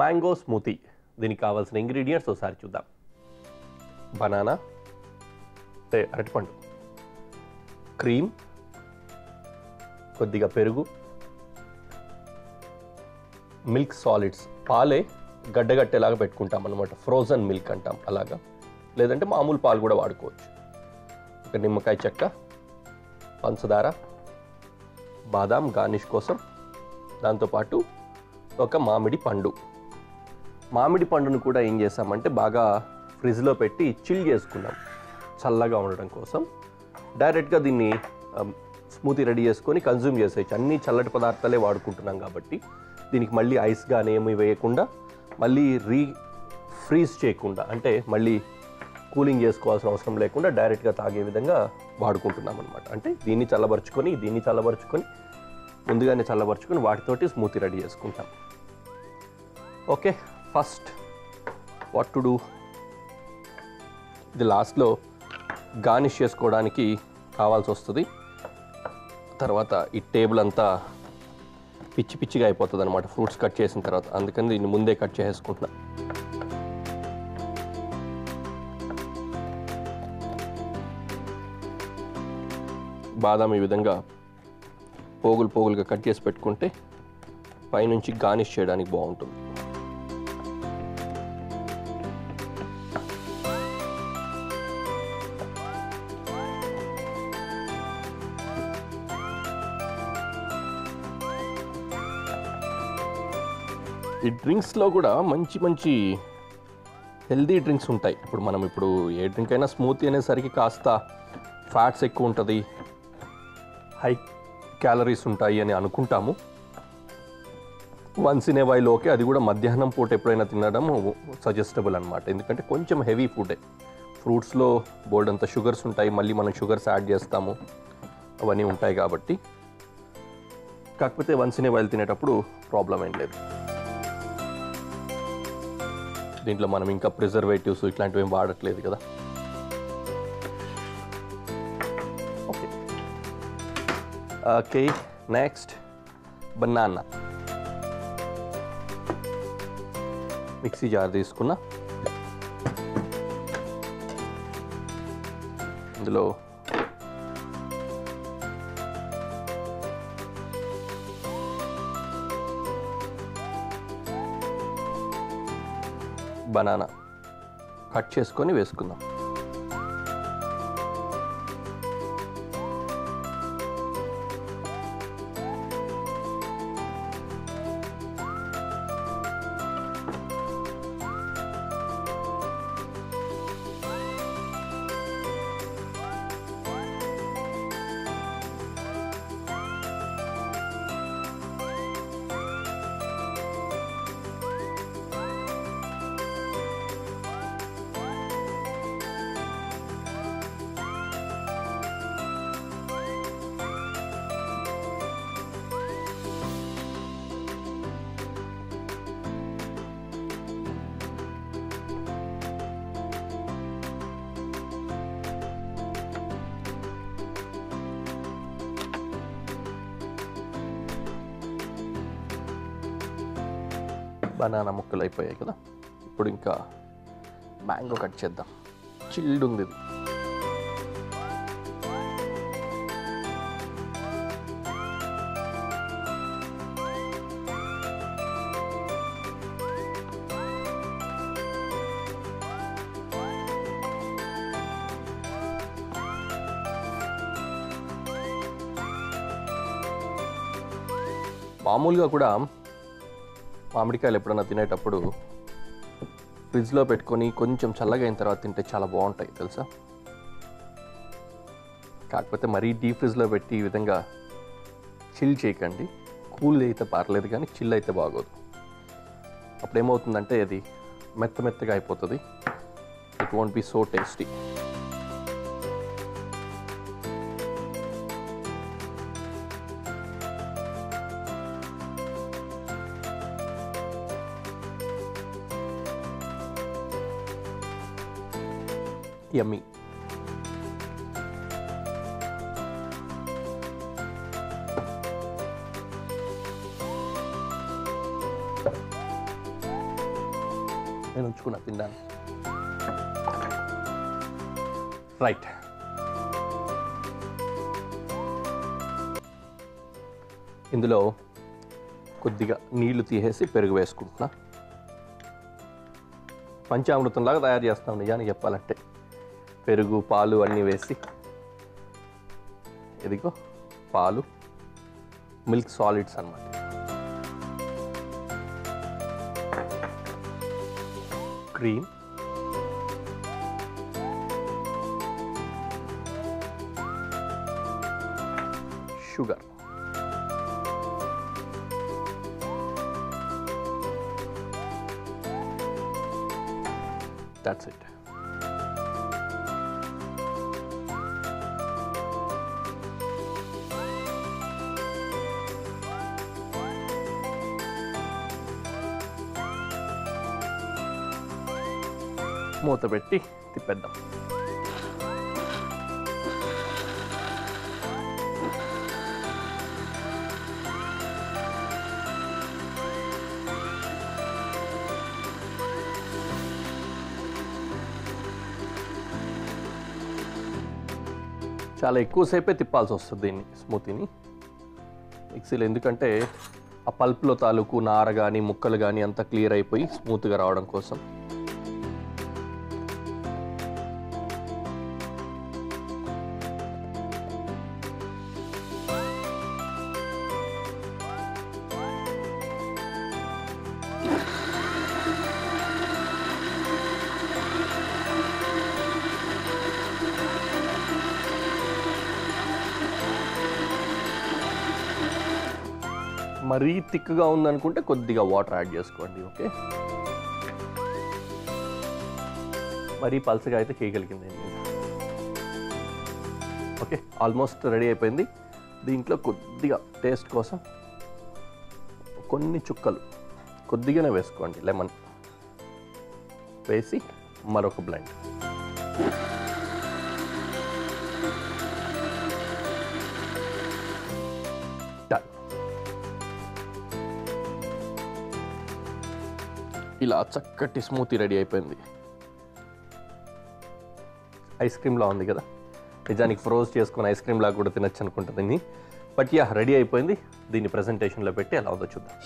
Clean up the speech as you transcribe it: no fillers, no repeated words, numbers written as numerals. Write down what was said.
Mango smoothie. దీనికి కావాల్సిన ingredients ఒకసారి చూద్దాం. బనానా అంటే అరటిపండు, క్రీమ్, కొద్దిగా పెరుగు, మిల్క్ సాలిడ్స్, పాలే గడ్డగట్టేలాగా పెట్టుకుంటాం అన్నమాట, ఫ్రోజన్ మిల్క్ అంటాం అలాగా, లేదంటే మామూలు పాలు కూడా వాడుకోవచ్చు. ఒక నిమ్మకాయ చెక్క, పంచదార, బాదాం గార్నిష్ కోసం, దాంతోపాటు ఒక మామిడి పండు. మామిడి పండును కూడా ఏం చేసామంటే బాగా ఫ్రిడ్జ్లో పెట్టి చిల్ చేసుకున్నాం చల్లగా ఉండడం కోసం. డైరెక్ట్గా దీన్ని స్మూతీ రెడీ చేసుకొని కన్జ్యూమ్ చేసేయచ్చు. అన్ని చల్లటి పదార్థాలే వాడుకుంటున్నాం కాబట్టి దీనికి మళ్ళీ ఐస్ కానీ ఏమి వేయకుండా, మళ్ళీ ఫ్రీజ్ చేయకుండా, అంటే మళ్ళీ కూలింగ్ చేసుకోవాల్సిన అవసరం లేకుండా డైరెక్ట్గా తాగే విధంగా వాడుకుంటున్నాం అనమాట. అంటే దీన్ని చల్లబరుచుకొని ముందుగానే చల్లబరుచుకొని వాటితోటి స్మూతీ రెడీ చేసుకుంటాం. Okay, first what to do, ఇది లాస్ట్లో గార్నిష్ చేసుకోవడానికి కావాల్సి వస్తుంది. తర్వాత ఈ టేబుల్ అంతా పిచ్చి పిచ్చిగా అయిపోతుంది అనమాట ఫ్రూట్స్ కట్ చేసిన తర్వాత, అందుకని దీన్ని ముందే కట్ చేసుకుంటున్నా. బాదాం ఈ విధంగా పోగులుగా కట్ చేసి పెట్టుకుంటే పైనుంచి గార్నిష్ చేయడానికి బాగుంటుంది. ఈ డ్రింక్స్లో కూడా మంచి హెల్దీ డ్రింక్స్ ఉంటాయి. ఇప్పుడు ఏ డ్రింక్ అయినా స్మూతీ అనేసరికి కాస్త ఫ్యాట్స్ ఎక్కువ ఉంటుంది, హై క్యాలరీస్ ఉంటాయి అని అనుకుంటాము. Once in a while okay, అది కూడా మధ్యాహ్నం పూట ఎప్పుడైనా తినడం సజెస్టబుల్ అనమాట. ఎందుకంటే కొంచెం హెవీ ఫుడే, ఫ్రూట్స్లో బోల్డ్ అంత షుగర్స్ ఉంటాయి, మళ్ళీ మనం షుగర్స్ యాడ్ చేస్తాము, అవన్నీ ఉంటాయి కాబట్టి. కాకపోతే వన్స్ ఇన్ ఏ వైల్ తినేటప్పుడు ప్రాబ్లం ఏం లేదు. దీంట్లో మనం ఇంకా ప్రిజర్వేటివ్స్ ఇట్లాంటివి ఏం వాడట్లేదు కదా. Okay, next banana. Mixie jar తీసుకున్నా, ఇందులో బనానా కట్ చేసుకొని వేసుకుందాం. బనానా ముక్కలు అయిపోయాయి కదా, ఇప్పుడు ఇంకా మ్యాంగో కట్ చేద్దాం. చిల్డ్ ఉంది ఇది. మామూలుగా కూడా మామిడికాయలు ఎప్పుడన్నా తినేటప్పుడు ఫ్రిడ్జ్లో పెట్టుకొని కొంచెం చల్లగా అయిన తర్వాత తింటే చాలా బాగుంటాయి తెలుసా. కాకపోతే మరీ డీప్ ఫ్రిడ్జ్లో పెట్టి ఈ విధంగా చిల్ చేయకండి. కూల్ అయితే పర్లేదు కానీ చిల్ అయితే బాగోదు. అప్పుడేమవుతుందంటే అది మెత్తగా అయిపోతుంది. It won't be so tasty. Yummy. నేను ఉంచుకున్నా తిన్నాను. రైట్, ఇందులో కొద్దిగా నీళ్లు తీసేసి పెరుగు వేసుకుంటున్నా. పంచామృతంలాగా తయారు చేస్తాం నిజానికి చెప్పాలంటే. పెరుగు పాలు అన్నీ వేసి, ఇదిగో పాలు, మిల్క్ సాలిడ్స్ అన్నమాట. Cream, sugar, that's it. మూత పెట్టి తిప్పేద్దాం. చాలా ఎక్కువసేపే తిప్పాల్సి వస్తుంది దీన్ని, స్మూతీని మిక్సీలో. ఎందుకంటే ఆ పల్ప్లో తాలూకు నార కానీ ముక్కలు కానీ అంతా క్లియర్ అయిపోయి స్మూత్గా రావడం కోసం. మరీ థిక్గా ఉందనుకుంటే కొద్దిగా వాటర్ యాడ్ చేసుకోండి. ఓకే, మరీ పల్చగా అయితే చేయగలిగింది. ఓకే, ఆల్మోస్ట్ రెడీ అయిపోయింది. దీంట్లో కొద్దిగా టేస్ట్ కోసం కొన్ని చుక్కలు కొద్దిగానే వేసుకోండి, లెమన్ వేసి మరొక బ్లెండ్. ఇలా చక్కటి స్మూతీ రెడీ అయిపోయింది. ఐస్ క్రీమ్లా ఉంది కదా, నిజానికి ఫ్రోజ్ చేసుకుని ఐస్ క్రీమ్ లాగా కూడా తినచ్చు అనుకుంటుంది. బట్ యా, రెడీ అయిపోయింది. దీన్ని ప్రెజెంటేషన్లో పెట్టి ఎలా ఉందో చూద్దాం.